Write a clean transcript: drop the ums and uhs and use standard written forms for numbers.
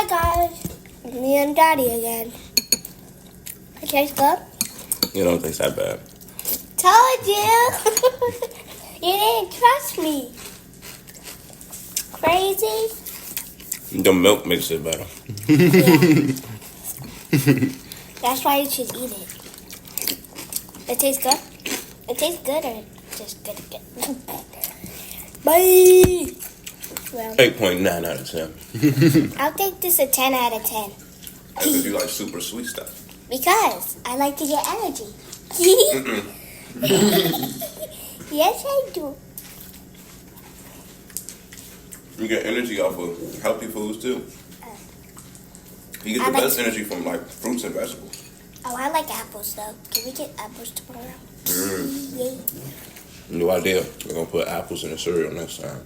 guys, me and Daddy again. It tastes good? It don't taste that bad. Told you. You didn't trust me. Crazy? The milk makes it better. Yeah. That's why you should eat it. It tastes good? It tastes good or just good? Bye. Well, 8.9 out of 10. I'll take this a 10 out of 10. Because you like super sweet stuff. Because I like to get energy. Yes, I do. You get energy off of healthy foods too. You get the best energy from like fruits and vegetables. Oh, I like apples though. Can we get apples tomorrow? Yay. New idea. We're gonna put apples in the cereal next time.